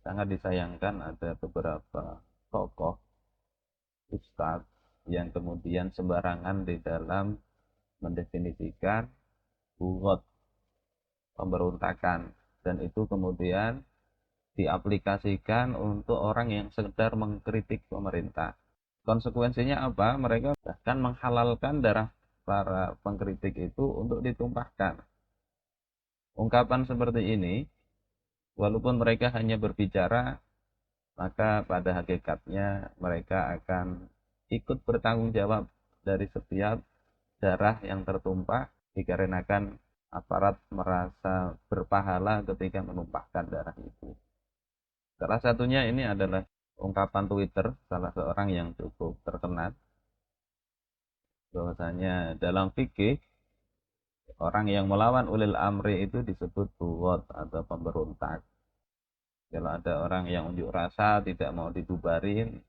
sangat disayangkan ada beberapa tokoh ustadz yang kemudian sembarangan di dalam mendefinisikan bugot, pemberontakan, dan itu kemudian diaplikasikan untuk orang yang sekedar mengkritik pemerintah. Konsekuensinya apa? Mereka bahkan menghalalkan darah para pengkritik itu untuk ditumpahkan. Ungkapan seperti ini, walaupun mereka hanya berbicara, maka pada hakikatnya mereka akan ikut bertanggung jawab dari setiap darah yang tertumpah, dikarenakan aparat merasa berpahala ketika menumpahkan darah itu. Salah satunya ini adalah ungkapan Twitter salah seorang yang cukup terkenal, bahwasanya dalam fikih orang yang melawan ulil amri itu disebut bugot atau pemberontak. Kalau ada orang yang unjuk rasa tidak mau dibubarin,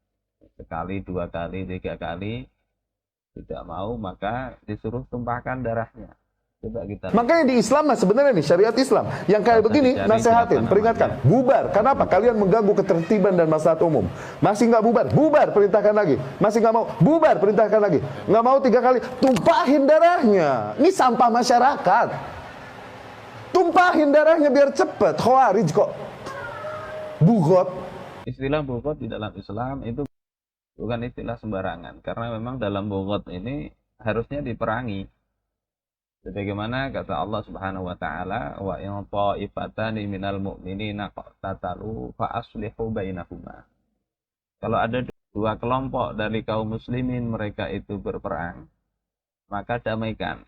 sekali, dua kali, tiga kali tidak mau, maka disuruh tumpahkan darahnya. Coba kita lihat. Makanya di Islam sebenarnya nih syariat Islam yang kayak begini nasehatin, peringatkan, bubar. Kenapa? Kalian mengganggu ketertiban dan maslahat umum. Masih nggak bubar, bubar, perintahkan lagi. Masih nggak mau, bubar, perintahkan lagi. Nggak mau 3 kali, tumpahin darahnya. Ini sampah masyarakat. Tumpahin darahnya biar cepet. Khawarij kok. Bugot. Istilah bugot di dalam Islam itu bukan istilah sembarangan, karena memang dalam bugot ini harusnya diperangi. Sebagaimana kata Allah Subhanahu wa taala, wa in ta'ifatani minal mu'minina qatatalu fa aslihu bainahuma. Kalau ada dua kelompok dari kaum muslimin mereka itu berperang, maka damaikan.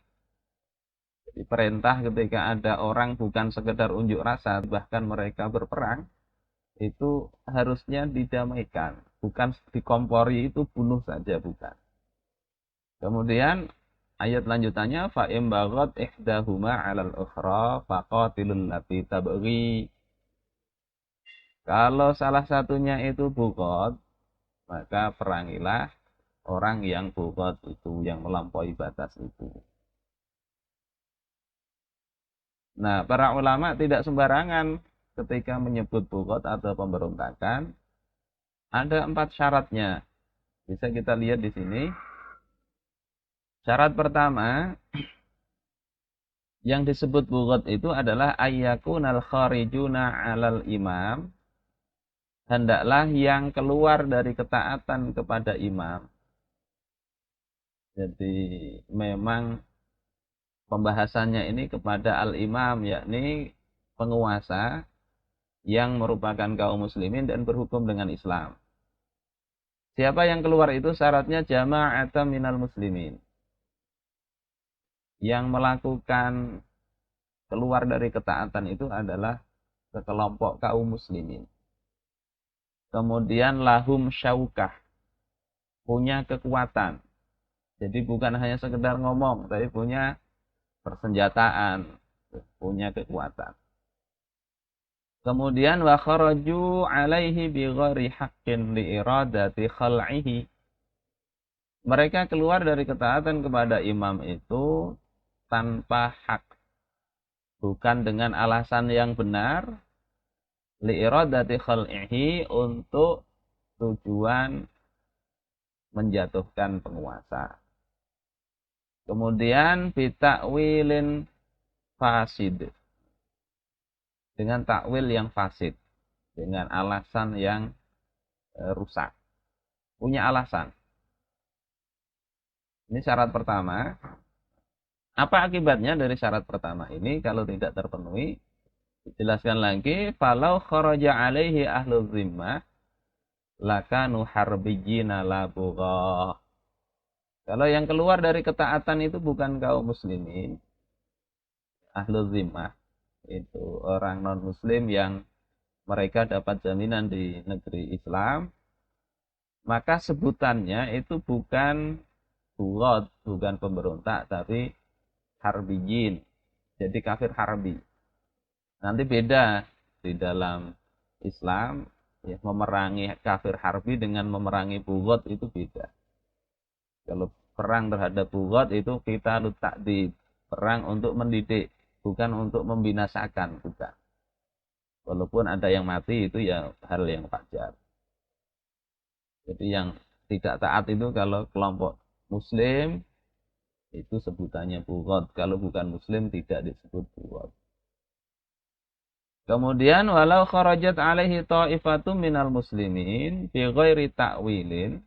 Jadi perintah ketika ada orang bukan sekedar unjuk rasa, bahkan mereka berperang, itu harusnya didamaikan, bukan dikompori, itu bunuh saja, bukan. Kemudian ayat lanjutannya fa in baghat ihdahuma 'alal ukhra faqatilul lati tabghi. Kalau salah satunya itu bugot, maka perangilah orang yang bugot itu, yang melampaui batas itu. Nah, para ulama tidak sembarangan ketika menyebut bugot atau pemberontakan. Ada 4 syaratnya. Bisa kita lihat di sini. Syarat pertama, yang disebut bugot itu adalah ayyakunal kharijuna 'alal imam. Hendaklah yang keluar dari ketaatan kepada imam. Jadi memang pembahasannya ini kepada al-imam, yakni penguasa yang merupakan kaum muslimin dan berhukum dengan Islam. Siapa yang keluar itu syaratnya jama'atan minal muslimin. Yang melakukan keluar dari ketaatan itu adalah sekelompok kaum muslimin. Kemudian lahum syaukah, punya kekuatan. Jadi bukan hanya sekedar ngomong, tapi punya persenjataan, punya kekuatan. Kemudian wa kharaju alaihi bi ghairi haqqin li iradati khal'ihi. Mereka keluar dari ketaatan kepada imam itu tanpa hak, bukan dengan alasan yang benar, li'iradati khal'ihi, untuk tujuan menjatuhkan penguasa. Kemudian bitakwilin fasid, dengan takwil yang fasid, dengan alasan yang rusak, punya alasan. Ini syarat pertama. Apa akibatnya dari syarat pertama ini kalau tidak terpenuhi? Dijelaskan lagi, falau kharaja alaihi ahlu zimmah lakanu harbiyina la bughah. Kalau yang keluar dari ketaatan itu bukan kaum muslimin, ahlu zimmah, itu orang non muslim yang mereka dapat jaminan di negeri Islam, maka sebutannya itu bukan bughat, bukan pemberontak, tapi harbiyin. Jadi kafir harbi. Nanti beda di dalam Islam, ya, memerangi kafir harbi dengan memerangi bughat itu beda. Kalau perang terhadap bughat itu kita ta'dib, perang untuk mendidik, bukan untuk membinasakan, bukan. Walaupun ada yang mati itu ya hal yang wajar. Jadi yang tidak taat itu kalau kelompok muslim itu sebutannya bughat. Kalau bukan muslim tidak disebut bughat. Kemudian walau kharajat alaihi ta'ifatum minal muslimin bi ghairi ta'wilin.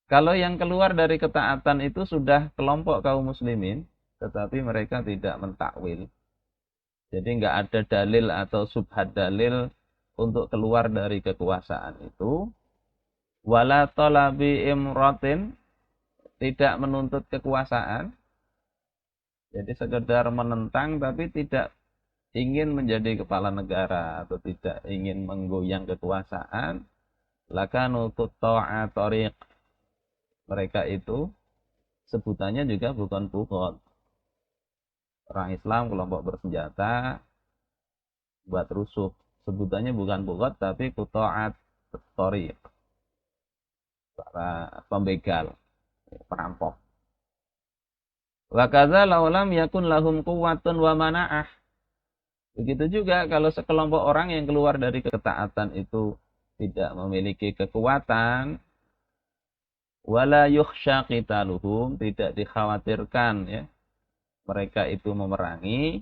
Kalau yang keluar dari ketaatan itu sudah kelompok kaum muslimin, tetapi mereka tidak mentakwil. Jadi nggak ada dalil atau subhat dalil untuk keluar dari kekuasaan itu. Wala talabi imratin, tidak menuntut kekuasaan. Jadi sekedar menentang tapi tidak ingin menjadi kepala negara atau tidak ingin menggoyang kekuasaan. Lakanu tutta'a tariq. Mereka itu sebutannya juga bukan bughat. Orang Islam kelompok bersenjata buat rusuh. Sebutannya bukan bughat tapi quta'at tariq. Para pembegal, perampok. Wa kadza law lam yakun lahum quwwatun wa mana'ah. Begitu juga kalau sekelompok orang yang keluar dari ketaatan itu tidak memiliki kekuatan, wala yukhsha qitaluhum, tidak dikhawatirkan ya mereka itu memerangi,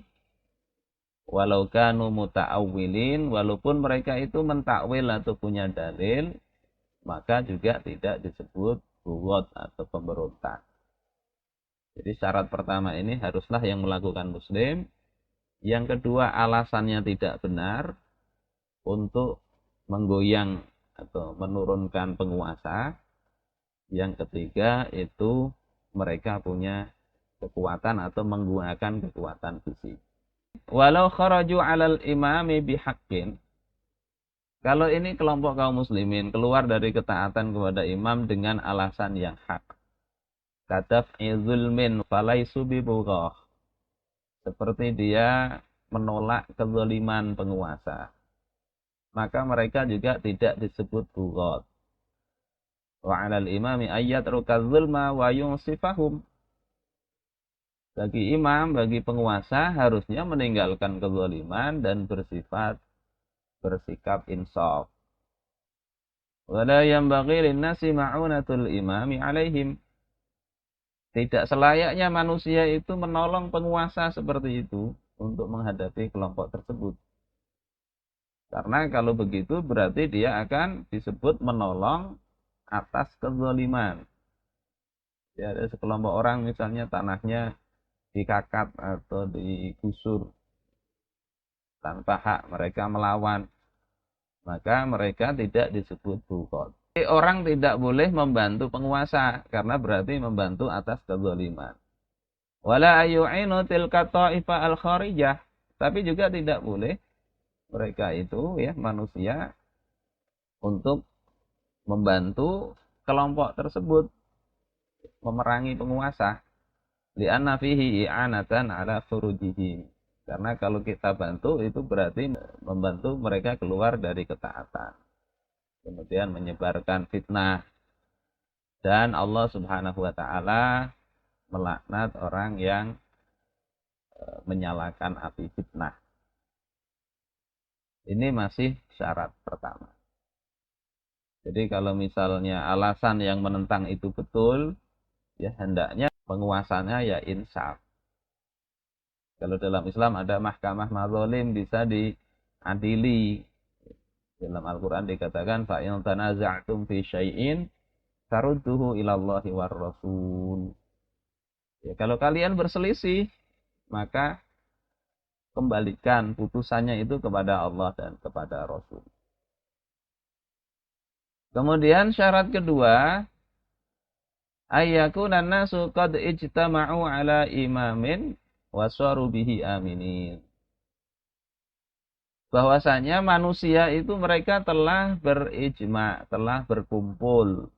walau kanu muta'awwilin, walaupun mereka itu mentakwil atau punya dalil, maka juga tidak disebut bughat atau pemberontak. Jadi syarat pertama ini haruslah yang melakukan muslim. Yang kedua alasannya tidak benar untuk menggoyang atau menurunkan penguasa. Yang ketiga itu mereka punya kekuatan atau menggunakan kekuatan fisik. Walau kharaju 'alal imami bihaqqin. Kalau ini kelompok kaum muslimin keluar dari ketaatan kepada imam dengan alasan yang hak. Kadaf'i zulmin falaisu bibughah. Seperti dia menolak kezaliman penguasa. Maka mereka juga tidak disebut bughat. Wa 'alal imami ayyatruka zulma wa yunsifahum. Bagi imam, bagi penguasa harusnya meninggalkan kezaliman dan bersikap insaf. Wala yanbaghi lin-nasi ma'unatul imami 'alaihim. Tidak selayaknya manusia itu menolong penguasa seperti itu untuk menghadapi kelompok tersebut. Karena kalau begitu berarti dia akan disebut menolong atas kezaliman. Ya, ada sekelompok orang misalnya tanahnya dikakat atau digusur tanpa hak, mereka melawan, maka mereka tidak disebut bughat. Orang tidak boleh membantu penguasa karena berarti membantu atas kezaliman. Wala ayu'inu tilka ta'ifa al-kharijah, tapi juga tidak boleh mereka itu ya manusia untuk membantu kelompok tersebut memerangi penguasa. Li'anna fihi i'anatan ala furujihi. Karena kalau kita bantu itu berarti membantu mereka keluar dari ketaatan. Kemudian menyebarkan fitnah. Dan Allah Subhanahu wa taala melaknat orang yang menyalakan api fitnah. Ini masih syarat pertama. Jadi kalau misalnya alasan yang menentang itu betul, ya hendaknya penguasanya ya insaf. Kalau dalam Islam ada mahkamah madzalim bisa diadili. Dalam Al-Qur'an dikatakan fa in tanaza'tum fi syai'in farudduhu ila Allahi war Rasul. Ya, kalau kalian berselisih, maka kembalikan putusannya itu kepada Allah dan kepada Rasul. Kemudian syarat kedua, ayyakunan nasu qad ijtama'u ala imamin wasaru bihi aminin. Bahwasanya manusia itu mereka telah berijma, telah berkumpul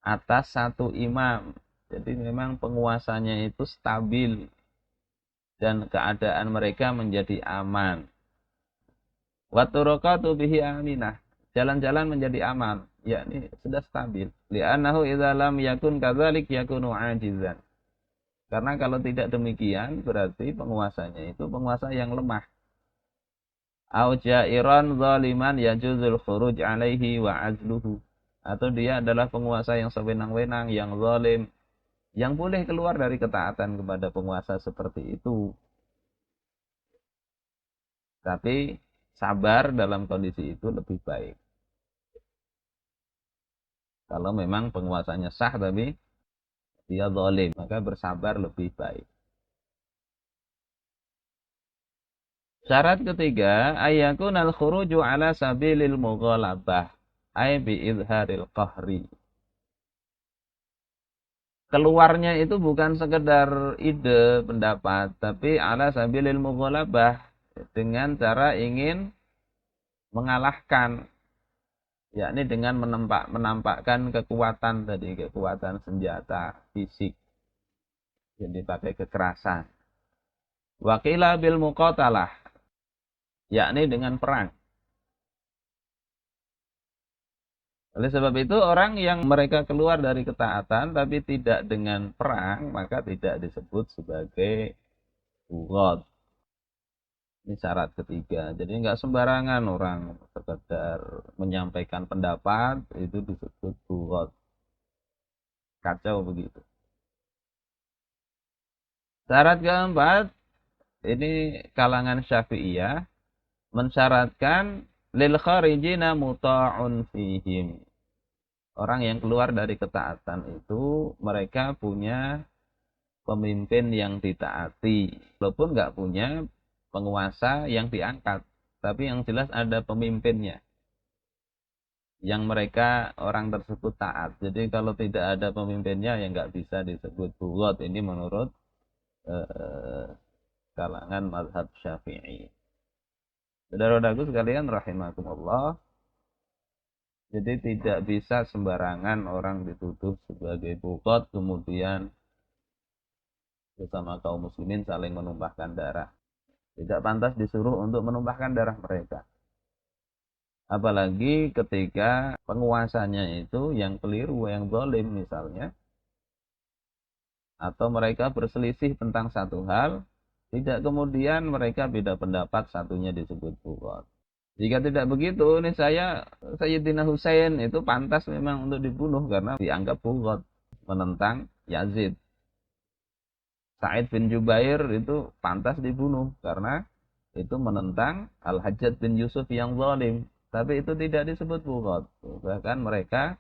atas satu imam. Jadi memang penguasanya itu stabil dan keadaan mereka menjadi aman. Wa turuqatu bihi aminah. Jalan-jalan menjadi aman, yakni sudah stabil. Li'annahu idza lam yakun kadzalik yakunu ajizan. Karena kalau tidak demikian berarti penguasanya itu penguasa yang lemah. au jairan zaliman yajuzul khuruj alaihi wa azluhu, atau dia adalah penguasa yang sewenang-wenang, yang zalim, yang boleh keluar dari ketaatan kepada penguasa seperti itu. Tapi sabar dalam kondisi itu lebih baik. Kalau memang penguasanya sah tapi dia zalim, maka bersabar lebih baik. Syarat ketiga, ayyakunal khuruju ala sabilil mughalabah, ay bi izharil qahri. Keluarnya itu bukan sekedar ide, pendapat, tapi ala sabilil mughalabah, dengan cara ingin mengalahkan, yakni dengan menampakkan kekuatan tadi, kekuatan senjata, fisik, jadi pakai kekerasan. Wakila bil muqatalah, yakni dengan perang. Oleh sebab itu orang yang mereka keluar dari ketaatan tapi tidak dengan perang, maka tidak disebut sebagai bughat. Ini syarat ketiga. Jadi nggak sembarangan orang sekedar menyampaikan pendapat itu disebut bughat. Kacau begitu. Syarat keempat, ini kalangan Syafi'iyah mensyaratkan lil kharijina muta'un fihim. Orang yang keluar dari ketaatan itu mereka punya pemimpin yang ditaati. Walaupun nggak punya penguasa yang diangkat, tapi yang jelas ada pemimpinnya yang mereka orang tersebut taat. Jadi kalau tidak ada pemimpinnya yang nggak bisa disebut bughat. Ini menurut kalangan mazhab Syafi'i. Saudara-saudaraku sekalian rahimakumullah. Jadi tidak bisa sembarangan orang dituduh sebagai bughat kemudian bersama kaum muslimin saling menumpahkan darah. Tidak pantas disuruh untuk menumpahkan darah mereka. Apalagi ketika penguasanya itu yang keliru, yang zalim misalnya, atau mereka berselisih tentang satu hal, tidak kemudian mereka beda pendapat, satunya disebut bughat. Jika tidak begitu, ini Sayyidina Husain itu pantas memang untuk dibunuh karena dianggap bughat, menentang Yazid. Sa'id bin Jubair itu pantas dibunuh karena itu menentang Al-Hajjaj bin Yusuf yang zalim. Tapi itu tidak disebut bughat. Bahkan mereka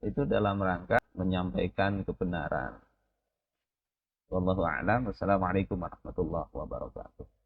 itu dalam rangka menyampaikan kebenaran. Wallahu a'lam. Wassalamualaikum warahmatullahi wabarakatuh.